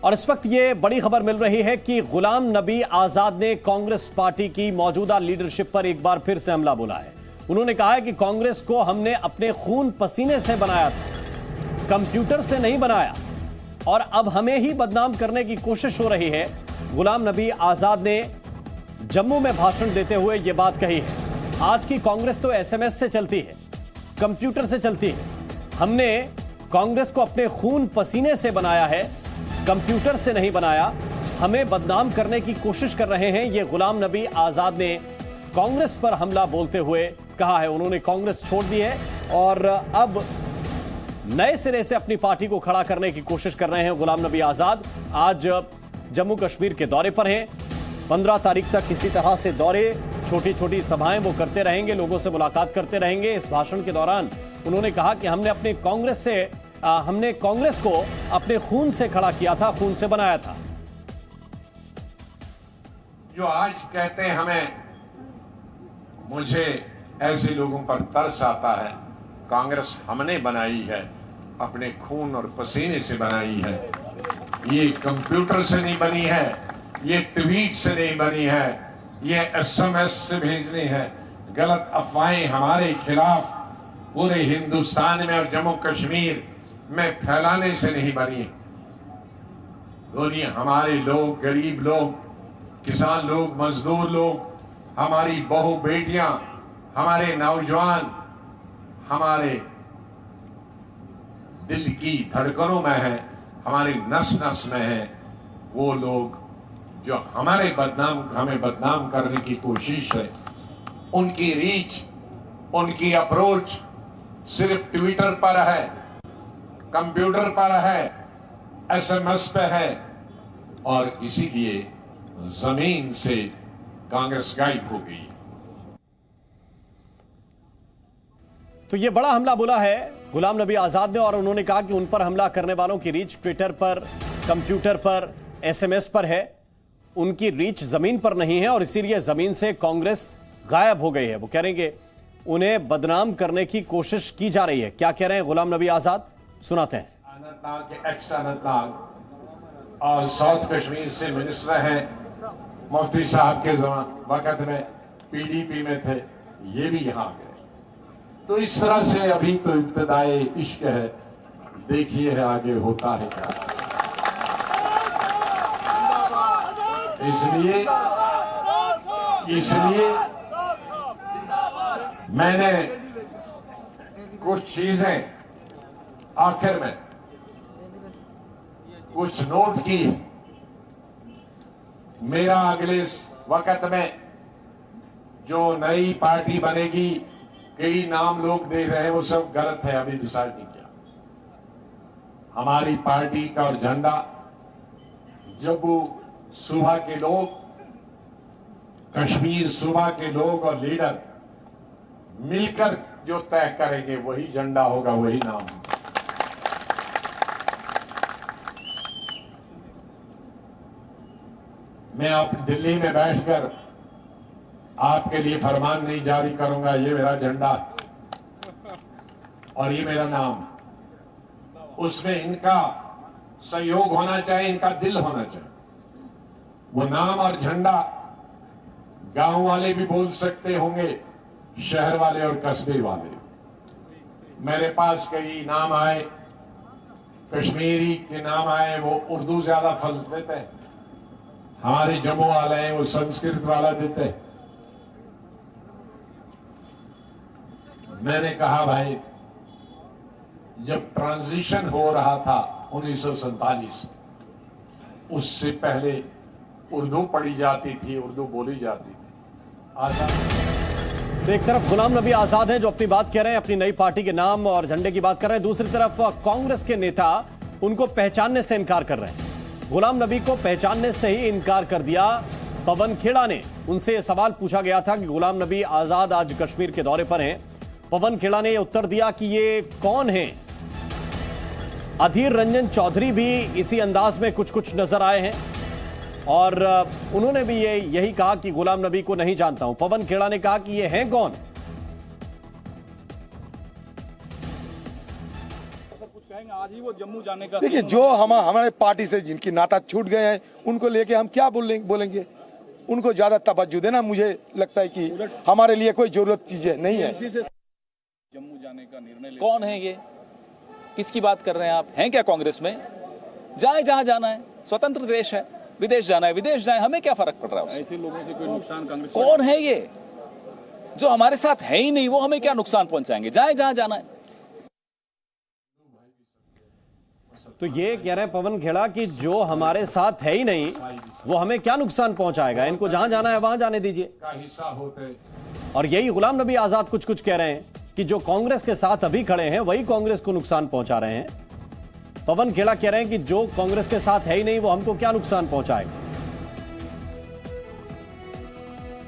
और इस वक्त ये बड़ी खबर मिल रही है कि गुलाम नबी आजाद ने कांग्रेस पार्टी की मौजूदा लीडरशिप पर एक बार फिर से हमला बोला है। उन्होंने कहा है कि कांग्रेस को हमने अपने खून पसीने से बनाया था, कंप्यूटर से नहीं बनाया, और अब हमें ही बदनाम करने की कोशिश हो रही है। गुलाम नबी आजाद ने जम्मू में भाषण देते हुए यह बात कही है। आज की कांग्रेस तो एसएमएस से चलती है, कंप्यूटर से चलती है। हमने कांग्रेस को अपने खून पसीने से बनाया है, कंप्यूटर से नहीं बनाया। हमें बदनाम करने की कोशिश कर रहे हैं, यह गुलाम नबी आजाद ने कांग्रेस पर हमला बोलते हुए कहा है। उन्होंने कांग्रेस छोड़ दी है और अब नए सिरे से अपनी पार्टी को खड़ा करने की कोशिश कर रहे हैं गुलाम नबी आजाद। आज जम्मू कश्मीर के दौरे पर हैं। 15 तारीख तक किसी तरह से दौरे, छोटी छोटी सभाएं वो करते रहेंगे, लोगों से मुलाकात करते रहेंगे। इस भाषण के दौरान उन्होंने कहा कि हमने कांग्रेस को अपने खून से खड़ा किया था, खून से बनाया था। जो आज कहते हैं हमें, मुझे ऐसे लोगों पर तरस आता है। कांग्रेस हमने बनाई है, अपने खून और पसीने से बनाई है। ये कंप्यूटर से नहीं बनी है, ये ट्वीट से नहीं बनी है, ये एसएमएस से भेजनी है। गलत अफवाहें हमारे खिलाफ पूरे हिंदुस्तान में और जम्मू कश्मीर में फैलाने से नहीं बनी। दुनिया, हमारे लोग, गरीब लोग, किसान लोग, मजदूर लोग, हमारी बहू बेटियां, हमारे नौजवान, हमारे दिल की धड़कनों में है, हमारी नस नस में है। वो लोग जो हमें बदनाम करने की कोशिश है, उनकी रीच, उनकी अप्रोच सिर्फ ट्विटर पर है, कंप्यूटर पर है, एसएमएस पे है, और इसीलिए जमीन से कांग्रेस गायब हो गई। तो यह बड़ा हमला बोला है गुलाम नबी आजाद ने, और उन्होंने कहा कि उन पर हमला करने वालों की रीच ट्विटर पर, कंप्यूटर पर, एसएमएस पर है, उनकी रीच जमीन पर नहीं है, और इसीलिए जमीन से कांग्रेस गायब हो गई है। वो कह रहे हैं कि उन्हें बदनाम करने की कोशिश की जा रही है। क्या कह रहे हैं गुलाम नबी आजाद, सुनाते हैं। अनंतनाग के एक्स अनंतनाग और साउथ कश्मीर से मिनिस्टर हैं, मुफ्ती साहब के वक्त में पीडीपी में थे, ये भी यहां गए। तो इस तरह से अभी तो इब्तिदाए इश्क है, देखिए है आगे होता है क्या। इसलिए मैंने कुछ चीजें आखिर में कुछ नोट की। मेरा अगले वक्त में जो नई पार्टी बनेगी, कई नाम लोग दे रहे हैं, वो सब गलत है, अभी डिसाइड नहीं किया। हमारी पार्टी का और झंडा जम्मू सूबा के लोग, कश्मीर सूबा के लोग और लीडर मिलकर जो तय करेंगे, वही झंडा होगा, वही नाम होगा। मैं आप दिल्ली में बैठकर आपके लिए फरमान नहीं जारी करूंगा, ये मेरा झंडा और ये मेरा नाम। उसमें इनका सहयोग होना चाहिए, इनका दिल होना चाहिए। वो नाम और झंडा गांव वाले भी बोल सकते होंगे, शहर वाले और कस्बे वाले। मेरे पास कई नाम आए, कश्मीरी के नाम आए, वो उर्दू ज्यादा फल देते हैं। हमारे जम्मू वाले हैं, वो संस्कृत वाला देते हैं। मैंने कहा भाई, जब ट्रांजिशन हो रहा था 1947, उससे पहले उर्दू पढ़ी जाती थी, उर्दू बोली जाती थी। तो एक तरफ गुलाम नबी आजाद हैं जो अपनी बात कह रहे हैं, अपनी नई पार्टी के नाम और झंडे की बात कर रहे हैं। दूसरी तरफ कांग्रेस के नेता उनको पहचानने से इनकार कर रहे हैं। गुलाम नबी को पहचानने से ही इनकार कर दिया पवन खेड़ा ने। उनसे यह सवाल पूछा गया था कि गुलाम नबी आजाद आज कश्मीर के दौरे पर हैं। पवन खेड़ा ने यह उत्तर दिया कि ये कौन है। अधीर रंजन चौधरी भी इसी अंदाज में कुछ कुछ नजर आए हैं और उन्होंने भी यही कहा कि गुलाम नबी को नहीं जानता हूं। पवन खेड़ा ने कहा कि ये हैं कौन। कुछ कहेंगे, आज ही जी वो जम्मू जाने का देखिए, जो हमारे पार्टी से जिनकी नाता छूट गए हैं उनको लेके हम क्या बोलेंगे। उनको ज्यादा तवज्जो देना मुझे लगता है कि हमारे लिए कोई जरूरत चीजें नहीं है। जम्मू जाने का निर्णय कौन है ये, किसकी बात कर रहे हैं आप? हैं क्या कांग्रेस में? जाए जहां जाना है, स्वतंत्र देश है, विदेश जाना है विदेश जाए, हमें क्या फर्क पड़ रहा है? ऐसे लोगों से कोई नुकसान कांग्रेस? कौन है ये जो हमारे साथ है ही नहीं, वो हमें क्या नुकसान पहुंचाएंगे? जाए जहां जाना है। तो ये कह रहे हैं पवन खेड़ा कि जो हमारे साथ है ही नहीं वो हमें क्या नुकसान पहुंचाएगा, इनको जहां जाना है वहां जाने दीजिए का हिस्सा होते। और यही गुलाम नबी आजाद कुछ कह रहे हैं कि जो कांग्रेस के साथ अभी खड़े हैं वही कांग्रेस को नुकसान पहुंचा रहे हैं। पवन खेड़ा कह रहे हैं कि जो कांग्रेस के साथ है ही नहीं वो हमको क्या नुकसान पहुंचाएगा।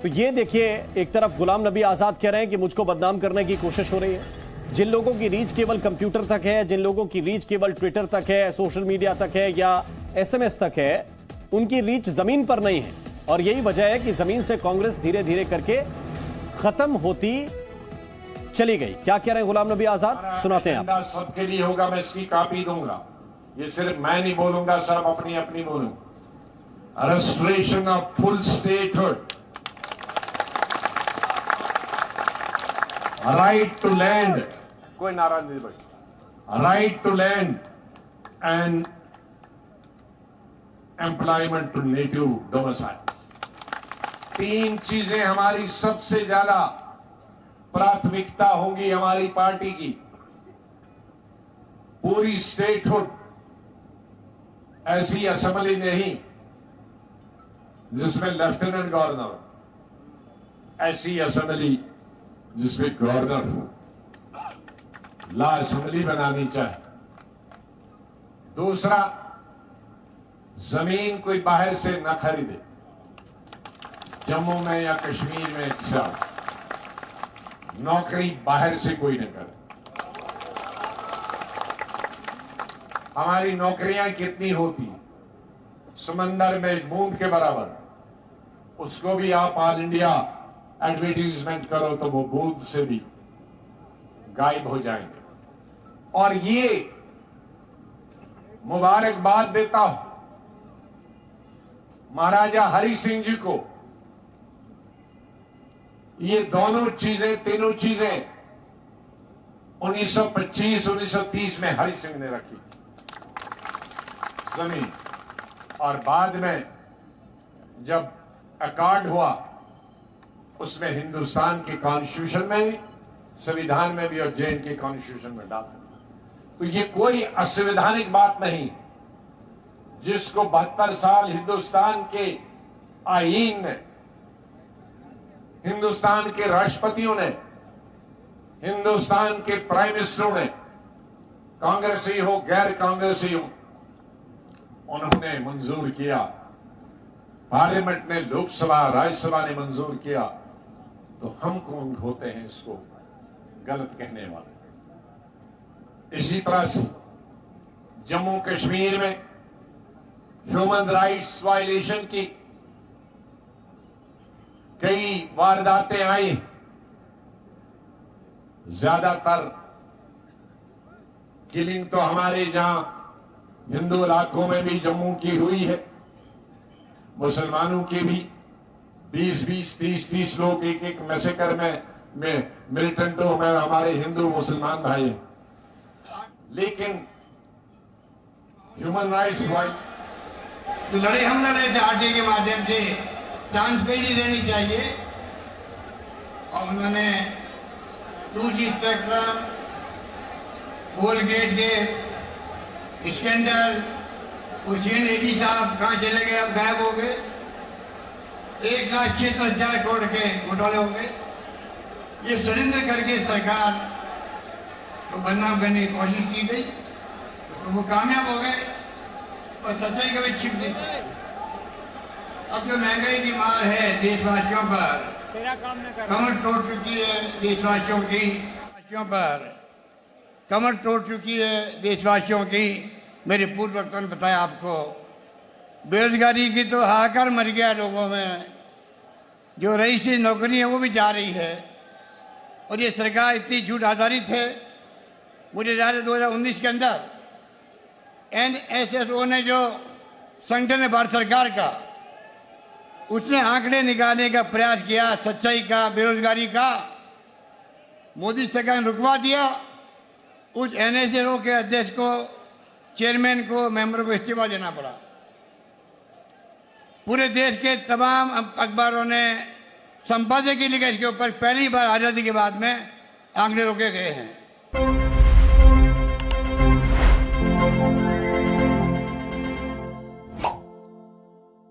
तो ये देखिए, एक तरफ गुलाम नबी आजाद कह रहे हैं कि मुझको बदनाम करने की कोशिश हो रही है। जिन लोगों की रीच केवल कंप्यूटर तक है, जिन लोगों की रीच केवल ट्विटर तक है, सोशल मीडिया तक है या एसएमएस तक है, उनकी रीच जमीन पर नहीं है। और यही वजह है कि जमीन से कांग्रेस धीरे धीरे करके खत्म होती चली गई। क्या कह रहे हैं गुलाम नबी आजाद, सुनाते हैं आप। सबके लिए होगा, मैं इसकी कॉपी दूंगा। ये सिर्फ मैं नहीं बोलूंगा, सब अपनी अपनी बोलूंगा। Restoration of full statehood, right to land, कोई नाराज नहीं भाई, right to land and employment to native domicile. तीन चीजें हमारी सबसे ज्यादा प्राथमिकता होंगी हमारी पार्टी की। पूरी स्टेटहुड, ऐसी असेंबली नहीं जिसमें लेफ्टिनेंट गवर्नर, ऐसी असेंबली जिसमें गवर्नर हो, ला असेंबली बनानी चाहिए। दूसरा, जमीन कोई बाहर से न खरीदे, जम्मू में या कश्मीर में सब नौकरी बाहर से कोई न करे। हमारी नौकरियां कितनी होती, समंदर में बूंद के बराबर, उसको भी आप ऑल इंडिया एडवर्टीजमेंट करो तो वो बूंद से भी गायब हो जाएंगे। और ये मुबारकबाद देता हूं महाराजा हरि सिंह जी को। ये दोनों चीजें, तीनों चीजें 1925 1930 में हरि सिंह ने रखी जमीन। और बाद में जब अकॉर्ड हुआ उसमें हिंदुस्तान के कॉन्स्टिट्यूशन में भी, संविधान में भी और जैन के कॉन्स्टिट्यूशन में डाला। तो ये कोई असंवैधानिक बात नहीं जिसको 72 साल हिंदुस्तान के आईन ने, हिंदुस्तान के राष्ट्रपतियों ने, हिंदुस्तान के प्राइम मिनिस्टरों ने, कांग्रेसी हो गैर कांग्रेसी हो, उन्होंने मंजूर किया। पार्लियामेंट ने, लोकसभा राज्यसभा ने मंजूर किया। तो हम कौन होते हैं इसको गलत कहने वाले। इसी तरह से जम्मू कश्मीर में ह्यूमन राइट्स वायलेशन की कई वारदातें आई। ज्यादातर किलिंग तो हमारे जहां हिंदू इलाकों में भी जम्मू की हुई है, मुसलमानों के भी 20-20, 30-30 लोग एक एक मैसेकर में मिलिटेंटों में हमारे हिंदू मुसलमान भाई हैं। लेकिन ह्यूमन राइट्स तो लड़े हम लड़े थे आरटीआई के माध्यम से, ट्रांसपेरेंसी रहनी चाहिए। और उन्होंने 2G स्पेक्ट्रम, कोलगेट के स्कैंडल, हुसैन एडी साहब कहाँ चले गए, अब गायब हो गए। 1,76,000 करोड़ के घोटाले हो गए। ये षड्यंत्र करके सरकार को बदनाम करने की कोशिश की गई, तो वो कामयाब हो गए और सच्चाई कभी छिप नहीं पाई। अब जो महंगाई की मार है देशवासियों पर कमर तोड़ चुकी है, देशवासियों की पर कमर तोड़ चुकी है देशवासियों की। मेरे पूर्व वक्ता ने बताया आपको, बेरोजगारी की तो हाहाकार मर गया लोगों में। जो रईसी नौकरी है वो भी जा रही है। और ये सरकार इतनी झूठ आधारित है। मुझे याद है 2019 के अंदर NSSO ने जो संगठन है भारत सरकार का, उसने आंकड़े निकालने का प्रयास किया सच्चाई का, बेरोजगारी का। मोदी सरकार ने रुकवा दिया। उस NSSO के अध्यक्ष को, चेयरमैन को, मेंबर को इस्तीफा देना पड़ा। पूरे देश के तमाम अखबारों ने संपादकीय लिखा इसके ऊपर। पहली बार आजादी के बाद में आंकड़े रोके गए हैं।